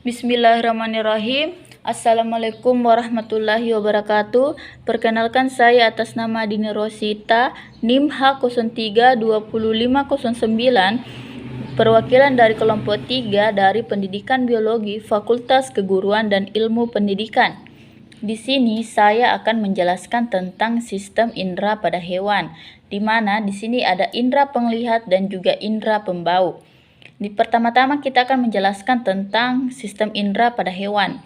Bismillahirrahmanirrahim. Assalamualaikum warahmatullahi wabarakatuh. Perkenalkan, saya atas nama Dini Rosita, NIM H032509, perwakilan dari kelompok 3 dari Pendidikan Biologi Fakultas Keguruan dan Ilmu Pendidikan. Di sini saya akan menjelaskan tentang sistem indera pada hewan, di mana di sini ada indera penglihat dan juga indera pembau. Pertama-tama kita akan menjelaskan tentang sistem indera pada hewan.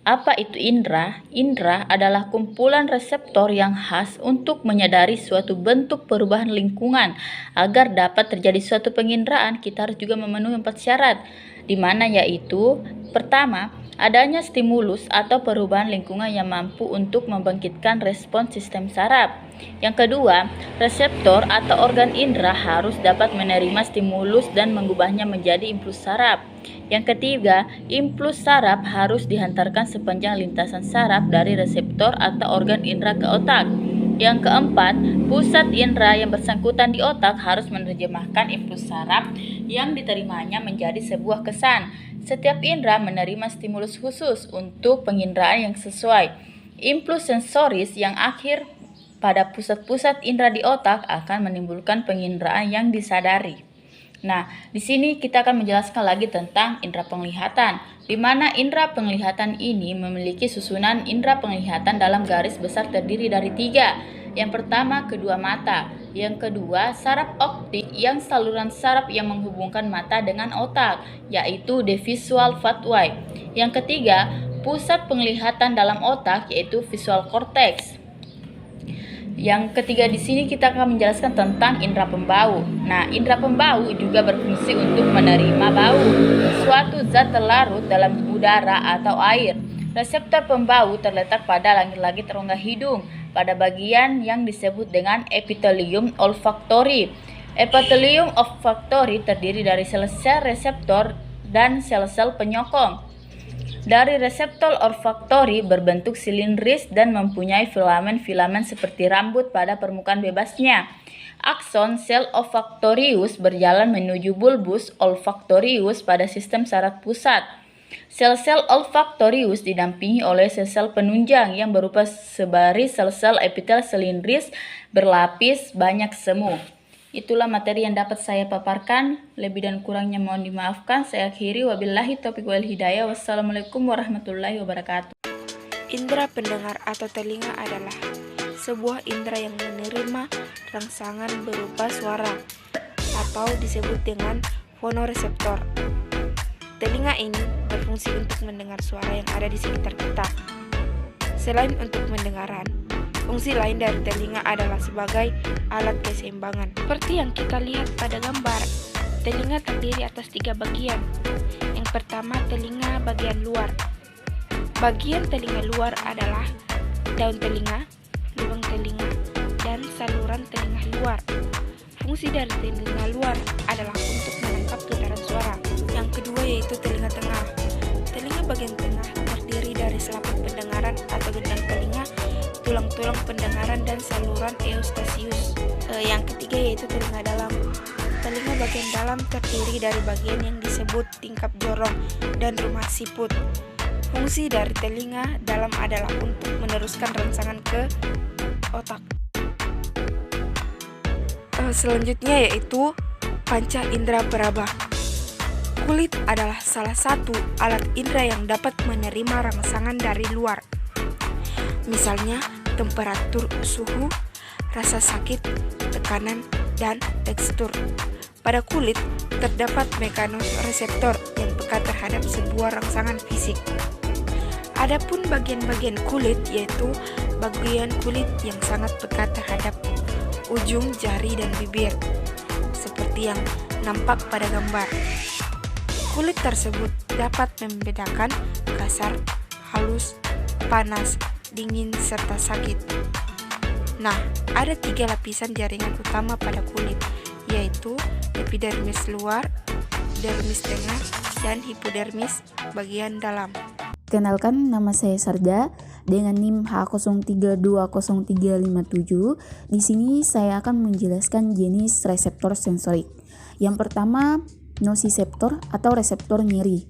Apa itu indera? Indera adalah kumpulan reseptor yang khas untuk menyadari suatu bentuk perubahan lingkungan. Agar dapat terjadi suatu penginderaan, kita harus juga memenuhi 4 syarat, di mana yaitu: pertama, adanya stimulus atau perubahan lingkungan yang mampu untuk membangkitkan respons sistem saraf. Yang kedua, reseptor atau organ indera harus dapat menerima stimulus dan mengubahnya menjadi impuls saraf. Yang ketiga, impuls saraf harus dihantarkan sepanjang lintasan saraf dari reseptor atau organ indera ke otak. Yang keempat, pusat indera yang bersangkutan di otak harus menerjemahkan impuls saraf yang diterimanya menjadi sebuah kesan. Setiap indera menerima stimulus khusus untuk penginderaan yang sesuai. Impuls sensoris yang akhir pada pusat-pusat indera di otak akan menimbulkan penginderaan yang disadari. Nah, di sini kita akan menjelaskan lagi tentang indera penglihatan, di mana indera penglihatan ini memiliki susunan indera penglihatan dalam garis besar terdiri dari 3. Yang pertama, kedua mata. Yang kedua, saraf optik yang saluran saraf yang menghubungkan mata dengan otak, yaitu the visual pathway. Yang ketiga, pusat penglihatan dalam otak, yaitu visual cortex. Yang ketiga di sini kita akan menjelaskan tentang indera pembau. Nah, indera pembau juga berfungsi untuk menerima bau suatu zat terlarut dalam udara atau air. Reseptor pembau terletak pada langit-langit rongga hidung pada bagian yang disebut dengan epithelium olfactory. Epithelium olfactory terdiri dari sel-sel reseptor dan sel-sel penyokong. Dari reseptor olfaktori berbentuk silindris dan mempunyai filamen-filamen seperti rambut pada permukaan bebasnya. Akson sel olfaktorius berjalan menuju bulbus olfaktorius pada sistem saraf pusat. Sel-sel olfaktorius didampingi oleh sel-sel penunjang yang berupa sebaris sel-sel epitel silindris berlapis banyak semu. Itulah materi yang dapat saya paparkan. Lebih dan kurangnya mohon dimaafkan. Saya akhiri, wabillahi taufiq wal hidayah. Wassalamualaikum warahmatullahi wabarakatuh. Indera pendengar atau telinga adalah sebuah indera yang menerima rangsangan berupa suara atau disebut dengan fonoreseptor. Telinga ini berfungsi untuk mendengar suara yang ada di sekitar kita. Selain untuk mendengaran, fungsi lain dari telinga adalah sebagai alat keseimbangan. Seperti yang kita lihat pada gambar, telinga terdiri atas 3 bagian. Yang pertama, telinga bagian luar. Bagian telinga luar adalah daun telinga, lubang telinga, dan saluran telinga luar. Fungsi dari telinga luar adalah untuk menangkap getaran suara. Yang kedua yaitu telinga tengah. Telinga bagian tengah terdiri dari selaput pendengaran atau gendang telinga, tulang-tulang pendengaran, dan saluran eustasius. Yang ketiga yaitu telinga dalam. Telinga bagian dalam terdiri dari bagian yang disebut tingkap jorong dan rumah siput. Fungsi dari telinga dalam adalah untuk meneruskan rangsangan ke otak. Selanjutnya yaitu panca indera peraba. Kulit adalah salah satu alat indera yang dapat menerima rangsangan dari luar. Misalnya temperatur, suhu, rasa sakit, tekanan, dan tekstur. Pada kulit terdapat mekanosreseptor yang peka terhadap sebuah rangsangan fisik. Adapun bagian-bagian kulit yaitu bagian kulit yang sangat peka terhadap ujung jari dan bibir, seperti yang nampak pada gambar. Kulit tersebut dapat membedakan kasar, halus, panas, dingin, serta sakit. Nah, ada 3 lapisan jaringan utama pada kulit, yaitu epidermis luar, dermis tengah, dan hipodermis bagian dalam. Kenalkan, nama saya Sarja dengan NIM H03200357. Di sini saya akan menjelaskan jenis reseptor sensorik. Yang pertama, nociceptor atau reseptor nyeri.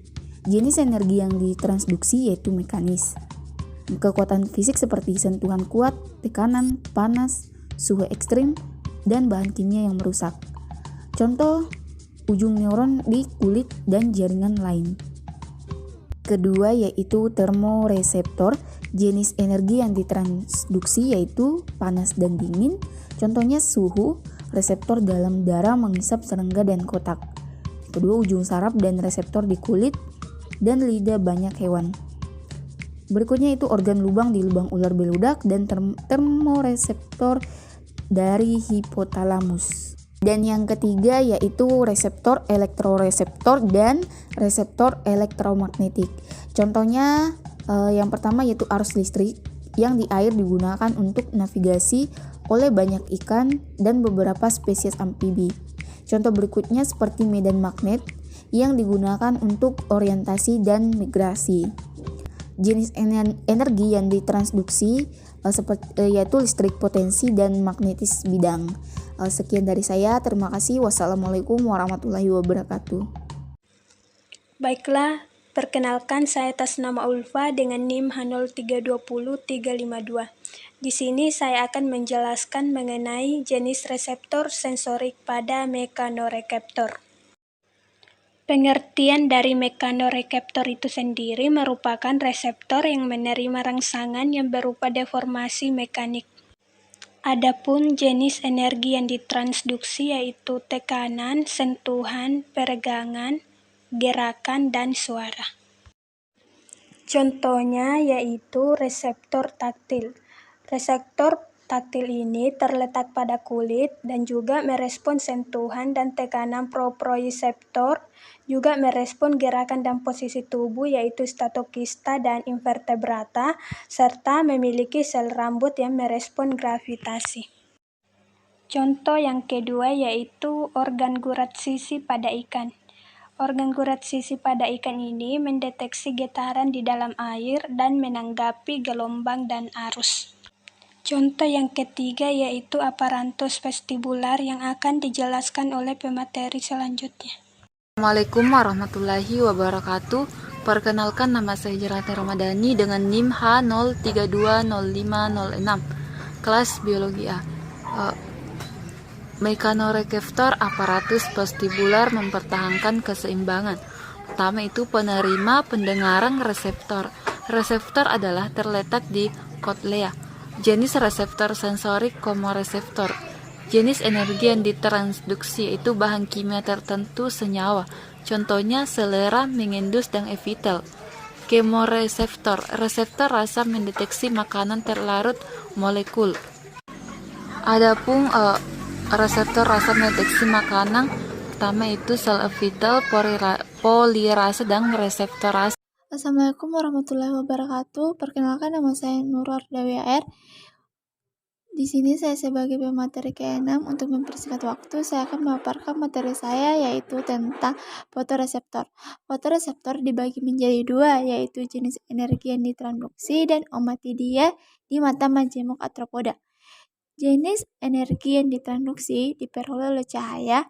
Jenis energi yang ditransduksi yaitu mekanis. Kekuatan fisik seperti sentuhan kuat, tekanan, panas, suhu ekstrim, dan bahan kimia yang merusak. Contoh, ujung neuron di kulit dan jaringan lain. Kedua yaitu termoreseptor. Jenis energi yang ditransduksi yaitu panas dan dingin. Contohnya suhu, reseptor dalam darah mengisap serangga dan kotak. Kedua, ujung saraf dan reseptor di kulit dan lidah banyak hewan. Berikutnya itu organ lubang di lubang ular beludak dan termoreseptor dari hipotalamus. Dan yang ketiga yaitu reseptor elektroreseptor dan reseptor elektromagnetik. Contohnya yang pertama yaitu arus listrik yang di air digunakan untuk navigasi oleh banyak ikan dan beberapa spesies amfibi. Contoh berikutnya seperti medan magnet yang digunakan untuk orientasi dan migrasi. Jenis energi yang ditransduksi yaitu listrik potensi dan magnetis bidang. Sekian dari saya, terima kasih. Wassalamualaikum warahmatullahi wabarakatuh. Baiklah, perkenalkan saya atas nama Ulfa dengan NIM H0320352. Di sini saya akan menjelaskan mengenai jenis reseptor sensorik pada mekanoreseptor. Pengertian dari mekanoreseptor itu sendiri merupakan reseptor yang menerima rangsangan yang berupa deformasi mekanik. Adapun jenis energi yang ditransduksi yaitu tekanan, sentuhan, peregangan, gerakan, dan suara. Contohnya yaitu reseptor taktil. Reseptor taktil ini terletak pada kulit dan juga merespon sentuhan dan tekanan. Proprioceptor juga merespon gerakan dan posisi tubuh yaitu statokista dan invertebrata, serta memiliki sel rambut yang merespon gravitasi. Contoh yang kedua yaitu organ gurat sisi pada ikan. Organ gurat sisi pada ikan ini mendeteksi getaran di dalam air dan menanggapi gelombang dan arus. Contoh yang ketiga yaitu aparatus vestibular yang akan dijelaskan oleh pemateri selanjutnya. Assalamualaikum warahmatullahi wabarakatuh. Perkenalkan, nama saya Jerati Ramadhani dengan NIM H0320506, kelas biologi A. Mekanoreseptor aparatus vestibular mempertahankan keseimbangan. Pertama itu penerima pendengaran reseptor. Reseptor adalah terletak di kotlea. Jenis reseptor sensorik komoreseptor. Jenis energi yang ditransduksi yaitu bahan kimia tertentu senyawa. Contohnya selera, mengendus, dan epitel. Kemoreseptor. Reseptor rasa mendeteksi makanan terlarut molekul. Adapun reseptor rasa mendeteksi makanan pertama itu sel epitel, polirase, dan reseptor rasa. Assalamualaikum warahmatullahi wabarakatuh. Perkenalkan, nama saya Nurur Dewi AR. Di sini saya sebagai pemateri ke-6. Untuk mempersingkat waktu, saya akan memaparkan materi saya yaitu tentang fotoreseptor. Fotoreseptor dibagi menjadi dua, yaitu jenis energi yang ditransduksi dan omatidia di mata majemuk arthropoda. Jenis energi yang ditransduksi diperoleh oleh cahaya.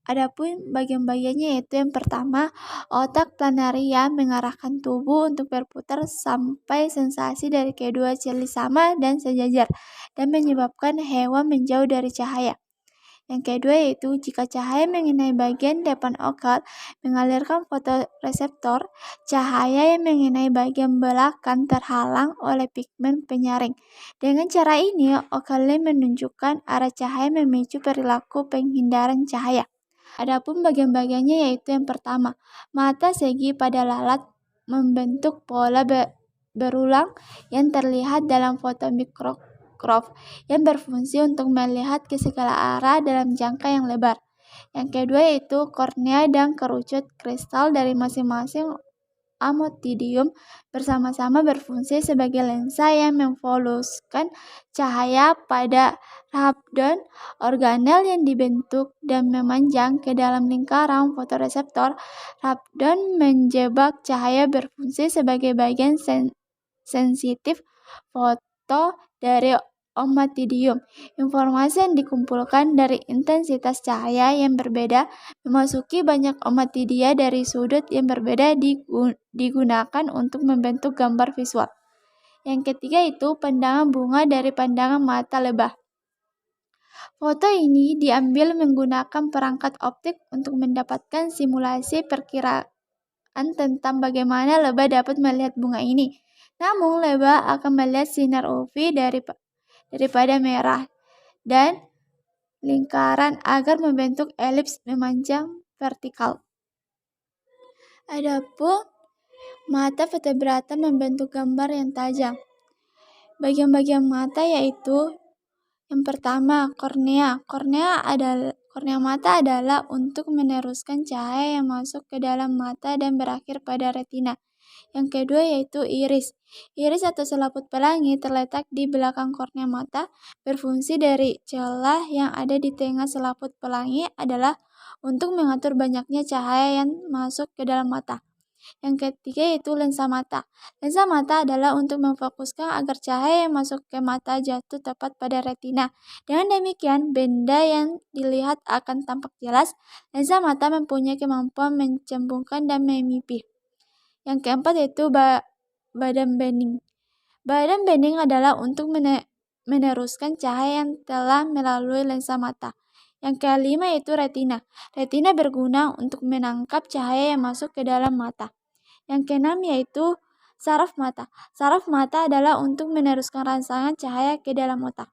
Adapun bagian-bagiannya yaitu yang pertama, otak planaria mengarahkan tubuh untuk berputar sampai sensasi dari kedua sisi sama dan sejajar dan menyebabkan hewan menjauh dari cahaya. Yang kedua yaitu jika cahaya mengenai bagian depan okal, mengalirkan fotoreseptor, cahaya yang mengenai bagian belakang terhalang oleh pigmen penyaring. Dengan cara ini, okal menunjukkan arah cahaya memicu perilaku penghindaran cahaya. Adapun bagian-bagiannya yaitu yang pertama, mata segi pada lalat membentuk pola berulang yang terlihat dalam fotomikroskop yang berfungsi untuk melihat ke segala arah dalam jangka yang lebar. Yang kedua yaitu kornea dan kerucut kristal dari masing-masing ammotidium bersama-sama berfungsi sebagai lensa yang memfokuskan cahaya pada rabdon organel yang dibentuk dan memanjang ke dalam lingkaran fotoreseptor. Rabdon menjebak cahaya berfungsi sebagai bagian sensitif foto dari omatidium. Informasi yang dikumpulkan dari intensitas cahaya yang berbeda memasuki banyak omatidia dari sudut yang berbeda digunakan untuk membentuk gambar visual. Yang ketiga itu pandangan bunga dari pandangan mata lebah. Foto ini diambil menggunakan perangkat optik untuk mendapatkan simulasi perkiraan tentang bagaimana lebah dapat melihat bunga ini. Namun, lebah akan melihat sinar UV daripada merah dan lingkaran agar membentuk elips memanjang vertikal. Adapun mata vertebrata membentuk gambar yang tajam. Bagian-bagian mata yaitu yang pertama, kornea. Kornea mata adalah untuk meneruskan cahaya yang masuk ke dalam mata dan berakhir pada retina. Yang kedua yaitu iris. Iris atau selaput pelangi terletak di belakang kornea mata. Berfungsi dari celah yang ada di tengah selaput pelangi adalah untuk mengatur banyaknya cahaya yang masuk ke dalam mata. Yang ketiga yaitu lensa mata. Lensa mata adalah untuk memfokuskan agar cahaya yang masuk ke mata jatuh tepat pada retina. Dengan demikian, benda yang dilihat akan tampak jelas. Lensa mata mempunyai kemampuan mencembungkan dan memipih. Yang keempat yaitu badan bening. Badan bening adalah untuk meneruskan cahaya yang telah melalui lensa mata. Yang kelima yaitu retina. Retina berguna untuk menangkap cahaya yang masuk ke dalam mata. Yang keenam yaitu saraf mata. Saraf mata adalah untuk meneruskan rangsangan cahaya ke dalam otak.